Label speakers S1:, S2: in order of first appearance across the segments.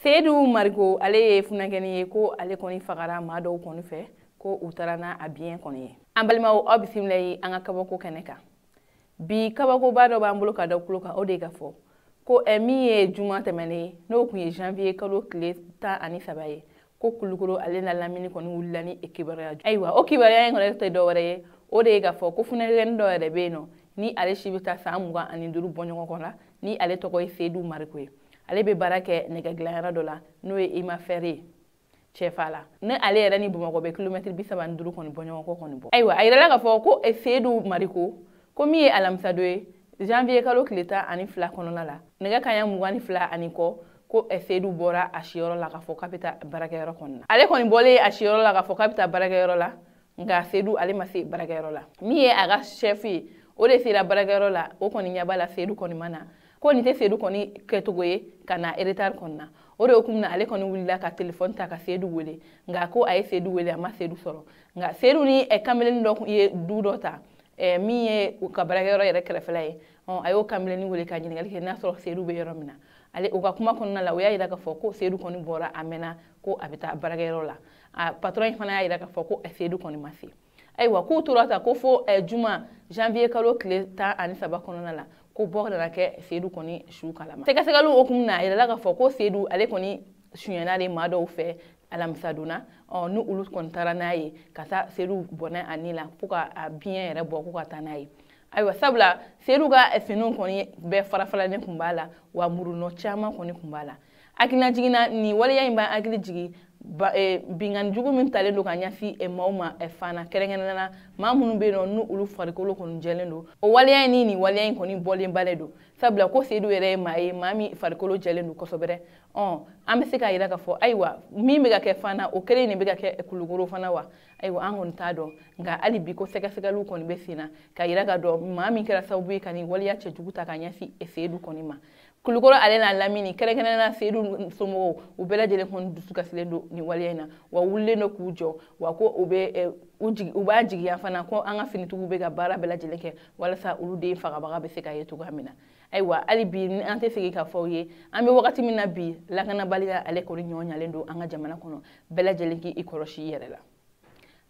S1: Seydou Marico ale ye funakɛni ye ko ale kɔni fagara maa dɔw kɔni fɛ ko u taara n'a a biɲɛ kɔni ye. An balimaw aw bisimila yi an ka kabako kɛnɛ kan. Bi kabakoba dɔ b'an bolo ka da kulo kan o de ka fɔ ko min ye juma tɛmɛnen n'o kun ye janvier kalo tile 13 ye ko Kulukoro ale na lamini kɔni wulila ni kibaruya. Ayiwa o kibaruya in kɔni tɛ dɔwɛrɛ ye o de ye ka fɔ ko funakɛni dɔ yɛrɛ bɛ yen nɔ ni ale si bɛ taa san 25 bɔ ɲɔgɔn kɔ la ni ale tɔgɔ ye Seydou Marico ye. Ale bɛ baara kɛ nɛgɛdilayɔrɔ dɔ la n'o ye Ima Ferry cɛfa la ne ale yɛrɛ ni Bamakɔ bɛ kilomètre 35 kɔni bɔ ɲɔgɔn kɔ kɔni bɔ. Ayiwa a yirala ka fɔ ko Seydou Marico ko min ye alamisa don ye janvier kalo tile 12 kɔnɔna la nɛgɛ kanɲɛ 22 ani kɔ ko Seydou bɔra a siyɔrɔ la ka fɔ k'a bɛ taa baarakɛyɔrɔ kɔnɔ na. Ale kɔni bɔlen a siyɔrɔ la ka fɔ k'a bɛ taa baarakɛyɔrɔ la nka Seydou ale ma se baarakɛyɔrɔ la. Min ye a ka chef ye o de sera baarakɛyɔrɔ la o kɔni ɲɛ b'a la Seydou kɔni ma na ko nin tɛ Seydou kɔni kɛcogo ye ka na retard kɔni na. O de hukumu na ale kɔni wulila ka téléphone ta ka Seydou wele nka ko a ye Seydou wele a ma Seydou sɔrɔ nka Seydou ni kamalenin dɔ ye du dɔ ta min ye u ka baarakɛyɔrɔ yɛrɛ kɛrɛfɛla ye a y'o kamalenin wele ka ɲininkali kɛ n'a sɔrɔ Seydou bɛ yɔrɔ min na. Ale u ka kuma kɔnɔna la u y'a jira k'a fɔ ko Seydou kɔni bɔra a mɛnna ko a bɛ taa baarakɛyɔrɔ la. A patron fana y'a jira k'a fɔ ko Seydou kɔni ma se. Ayiwa k'u tora ta ko fo juma janvier kalo tile 13 kɔnɔna la ko bɔ nana kɛ Seydou kɔni su kalama. Sɛgɛsɛgɛliw hukumu na a yirala k'a fɔ ko Seydou ale kɔni suɲɛna de maa dɔw fɛ alamisa donna ni olu kɔni taara n'a ye ka taa Seydou bɔnɛ a ni la fo ka a biɲɛ yɛrɛ bɔ ko ka taa n'a ye. Ayiwa sabula Seydou ka finiw kɔni bɛɛ farafaranen kun b'a la wa murunɔ caman kɔni kun b'a la. Hakilina jiginna nin waleya in b'an hakili jigin binganni jugu min talen don ka ɲɛsin maaw ma fana kɛrɛnkɛrɛnnenya maa minnu bɛ yen nɔ n'u olu farikolo kɔni jɛlen don o waleya in ni nin waleya in kɔni bɔlen balen don sabula ko Seydou yɛrɛ ye maa ye maa min farikolo jɛlen don kosɛbɛ an bɛ se k'a jira k'a fɔ ayiwa min bɛ ka kɛ fana o kelen de bɛ ka kɛ Kulukoro fana wa ayiwa an kɔni t'a dɔn nka hali bi ko sɛgɛsɛgɛliw kɔni bɛ sen na ka jira k'a dɔn maa min kɛra sababu ye ka nin waleya cɛjugu ta ka ɲɛsin Seydou kɔni ma. Kulukoro ale n'a lamini kɛrɛnkɛrɛnnenya Seydou somɔgɔw u bɛɛ lajɛlen kɔni dusu kasilen don nin waleya in na wa wulilen don k'u jɔ wa ko u b'a jigiya fana ko an ka finitigiw bɛ ka baara bɛɛ lajɛlen kɛ walasa olu den fagabaga bɛ se ka ye cogoya min na. Ayiwa hali bi an tɛ segin k'a fɔ aw ye an bɛ wagati min na bi lakanabaliya ale kɔni ɲɔɲalen don an ka jamana kɔnɔ bɛɛ lajɛlen k'i kɔlɔsi i yɛrɛ la.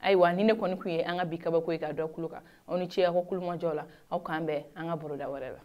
S1: Ayiwa ni ne kɔni kun ye an ka bi kabako ye ka dɔ kulo kan aw ni ce aw ka kulumajɔ la aw k'an bɛn an ka baroda wɛrɛ la.